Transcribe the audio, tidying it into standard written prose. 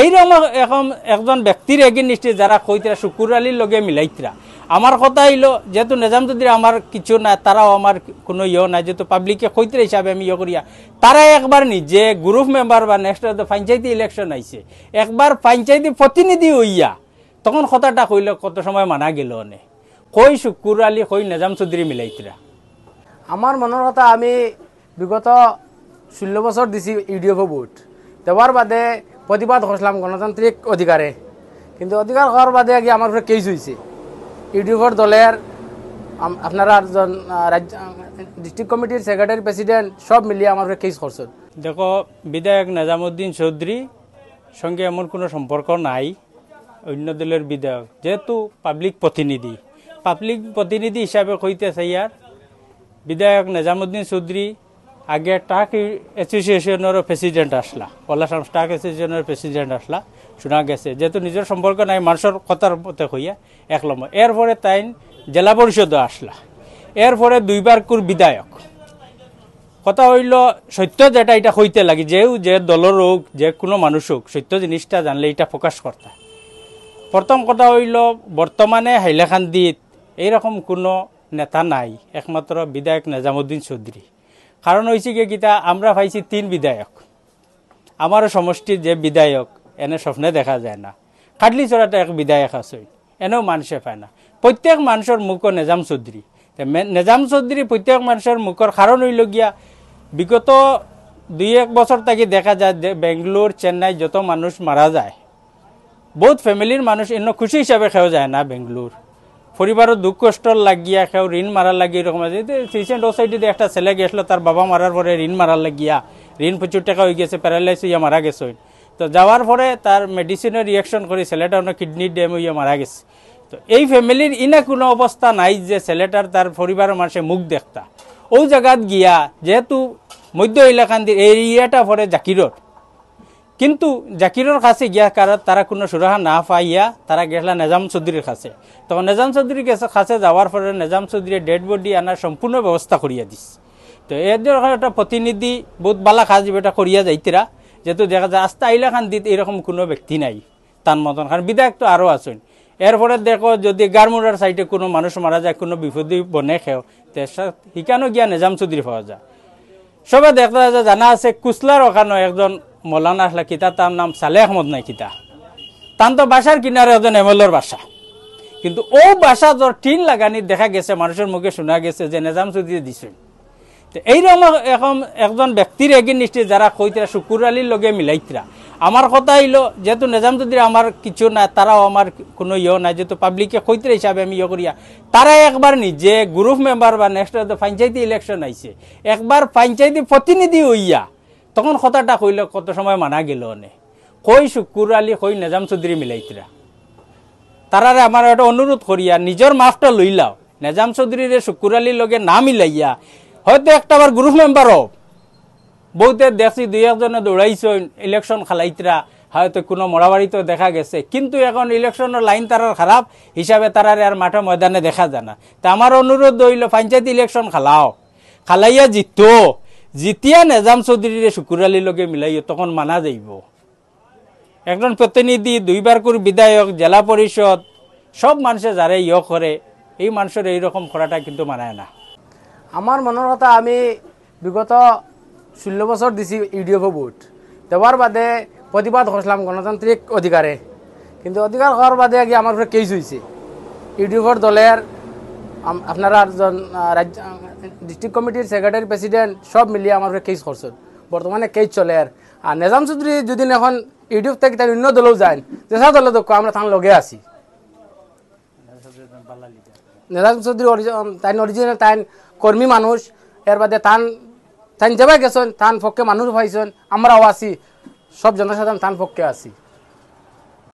এইরকম এখন একজন ব্যক্তির এগেনিস্টে যারা কইতরা শুকুর আলীর লগে মিলাইতরা আমার কথা হইলো যেহেতু নিজাম যদি আমার কিছু না তারাও আমার কোনো ইয়ে নাই যেহেতু পাবলিকে কইতরা হিসাবে আমি ইয়ে করিয়া তারা একবার নিজে গ্রুপ মেম্বার বা নেক্সট পঞ্চায়েতি ইলেকশন আইছে একবার পঞ্চায়েতি প্রতিনিধি হইয়া তখন কথাটা কইলে কত সময় মানা গেল অনে কই শুকুর আলী কই নিজাম চৌধুরী মিলাইতরা আমার মনের কথা আমি বিগত 16 বছর দিছি ইউডিএফও ভোট দেওয়ার বাদে প্রতিবাদ করছিলাম গণতান্ত্রিক অধিকারে কিন্তু অধিকার হওয়ার বাদে আগে আমার উপরে কেস হয়েছে ইউডিএফর দলের আপনারা রাজ্য ডিস্ট্রিক্ট কমিটির সেক্রেটারি প্রেসিডেন্ট সব মিলিয়ে আমার উপরে কেস করছেন। দেখো বিধায়ক নিজামুদ্দিন চৌধুরী সঙ্গে এমন কোনো সম্পর্ক নাই অন্য দলের বিধায়ক যেহেতু পাবলিক প্রতিনিধি হিসাবে কইতে চাইয়ার বিধায়ক নিজামুদ্দিন চৌধুরী আগে ট্রাক অ্যাসোসিয়েশনের প্রেসিডেন্ট আসলা পলাশাম ট্রাক অ্যাসোসিয়েশনের প্রেসিডেন্ট আসলা শোনা গেছে যেহেতু নিজের সম্পর্ক নাই মানুষের কথার মতে হইয়া এক নম্বর এরপরে তাই জেলা পরিষদও আসলা এরপরে দুইবার কুর বিধায়ক কথা হইল সত্য যেটা এটা হইতে লাগে যে দলের হোক যে কোনো মানুষ হোক সত্য জিনিসটা জানলে এটা প্রকাশ করতা প্রথম কথা হইল বর্তমানে হাইলাকান্দিত এইরকম কোনো নেতা নাই একমাত্র বিধায়ক নিজামুদ্দিন চৌধুরী কারণ হয়েছে কি গীতা আমরা পাইছি 3 বিধায়ক আমারও সমষ্টির যে বিধায়ক এনে স্বপ্নে দেখা যায় না খাটলি চড়াতে এক বিধায়ক আছে এনেও মানুষে পায় না প্রত্যেক মানুষের মুখও নিজাম চৌধুরী নিজাম চৌধুরী প্রত্যেক মানুষের মুখর কারণ হইল গিয়া বিগত 2-1 বছর থেকে দেখা যায় যে বেঙ্গালোর চেন্নাই যত মানুষ মারা যায় বহুত ফ্যামিলির মানুষ এনে খুশি হিসাবে খেয়ে যায় না বেঙ্গালোর পরিবারও দুঃখ কষ্ট লাগিয়া কেউ ঋণ মারার লাগিয়ে এরকম আছে রিসেন্ট ও সাইডে একটা ছেলে গেছিল তার বাবা মারার পরে ঋণ মারার লাগিয়া ঋণ প্রচুর টাকা হয়ে গেছে প্যারালাইস হইয়া মারা গেছে তো যাওয়ার পরে তার মেডিসিনের রিয়াকশন করে ছেলেটা অনেক কিডনি ড্যাম হইয়া মারা গেছে তো এই ফ্যামিলির ইনা কোনো অবস্থা নাই যে ছেলেটার তার পরিবারের মানুষের মুখ দেখতা ও জায়গাত গিয়া যেহেতু মধ্য এলাকান্দির এরিয়াটা পরে জাকিরর কিন্তু জাকিরের কাছে গিয়া কারণ তারা কোনো সুরাহা না পাইয়া তারা গেছলা নিজাম চৌধুরীর কাছে তখন নিজাম চৌধুরীর কাছে যাওয়ার পরে নিজাম চৌধুরীর ডেড বডি আনার সম্পূর্ণ ব্যবস্থা করিয়া দিস তো এর একটা প্রতিনিধি বহুত বালা কাজ এটা করিয়া যাইতিরা যেহেতু দেখা যায় আস্তে হাইলাকান্দিত এরকম কোনো ব্যক্তি নাই তার মতন কারণ বিধায়ক তো আরও আছেন এরপরে দেখো যদি গারমুড়ার সাইডে কোনো মানুষ মারা যায় কোনো বিপদে বনে খেও সেখানেও গিয়া নিজাম চৌধুরী পাওয়া যায় সবাই দেখা যায় জানা আছে কুচলার ওখানে একজন মৌলানা আসলা কিতা তার নাম সালেহ আহমদ নাই কিতা তান তো বাসার কিনারে একজন এমএলএর বাসা কিন্তু ও বাসা তোর টিন লাগানি দেখা গেছে মানুষের মুখে শোনা গেছে যে নিজাম চৌধুরী দিছে তো এইরকম এখন একজন ব্যক্তির এগেনিস্টে যারা কইতরা শুকুর আলীর লগে মিলাইতরা আমার কথা হইলো যেহেতু নিজাম চৌধুরী আমার কিছু না তারাও আমার কোনো ইয়ে নাই যেহেতু পাবলিকে কইতরা হিসাবে আমি ইয়ে করিয়া তারা একবার নিজে গ্রুপ মেম্বার বা নেক্সট পঞ্চায়েতি ইলেকশন আইছে একবার পঞ্চায়েতি প্রতিনিধি হইয়া তখন কথাটা কইলে কত সময় মানা গেল অনে কই শুকুর আলী কই নিজাম চৌধুরী মিলাইতরা তারারে আমার একটা অনুরোধ করিয়া নিজের মাফটা লইলাও নিজাম চৌধুরীর শুকুর আলীর লগে না মিলাইয়া হয়তো একটা আবার গ্রুপ মেম্বারও বহুতে দেখছি 2-1 দৌড়াইছে ইলেকশন খালাইতরা হয়তো কোনো মরাবাড়িতেও দেখা গেছে কিন্তু এখন ইলেকশনের লাইন তারার খারাপ হিসাবে তারারে আর মাঠে ময়দানে দেখা যায় না তা আমার অনুরোধ হইল পঞ্চায়েত ইলেকশন খালাইয়া জিতিয়া নিজাম চৌধুরীর শুকুর আলীর লগে মিলাইও তখন মানা যাইব একজন প্রতিনিধি 2বার করে বিধায়ক জেলা পরিষদ সব মানুষে যারা ইয়ে করে এই মানুষের এইরকম করাটা কিন্তু মানায় না। আমার মনের কথা আমি বিগত 16 বছর দিছি ইউডিএফও ভোট দেওয়ার বাদে প্রতিবাদ করছিলাম গণতান্ত্রিক অধিকারে কিন্তু অধিকার হওয়ার বাদে আগে আমার উপরে কেস হয়েছে ইউডিএফর দলের আপনারা রাজ্য ডিস্ট্রিক্ট কমিটির সেক্রেটারি প্রেসিডেন্ট সব মিলিয়ে আমার উপরে কেস করছেন বর্তমানে কেস চলে আর নিজাম চৌধুরী যদি এখন ইউডিএফ থেকে তাই অন্য দলেও যায় যেসা দলে তো আমরা তার লগে আছি নিজাম চৌধুরী তাই অরিজিনাল তাই কর্মী মানুষ এর বাদে তান যাবাই গেছেন তান পক্ষে মানুষ পাইছেন আমরাও আছি সব জনসাধারণ তান পক্ষে আছি।